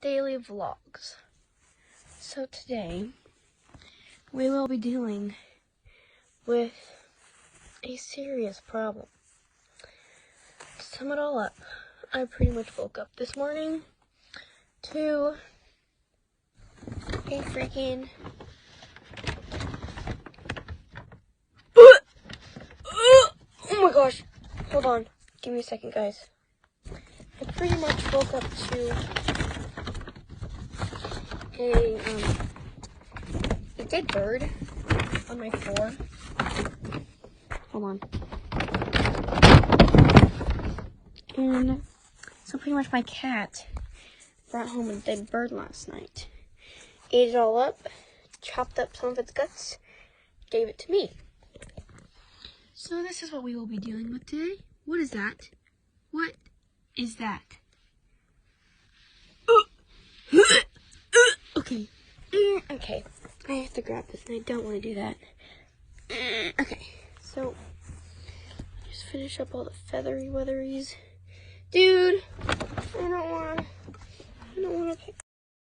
daily vlogs. So today, we will be dealing with a serious problem. To sum it all up, I pretty much woke up this morning to a freaking oh my gosh, hold on, give me a second, guys. I pretty much woke up to a dead bird on my floor. Hold on. And so pretty much my cat brought home a dead bird last night. Ate it all up, chopped up some of its guts, gave it to me. So this is what we will be dealing with today. What is that? What is that? Okay. Okay. I have to grab this and I don't want to do that. Okay. So, just finish up all the feathery weatheries. Dude, I don't want to pick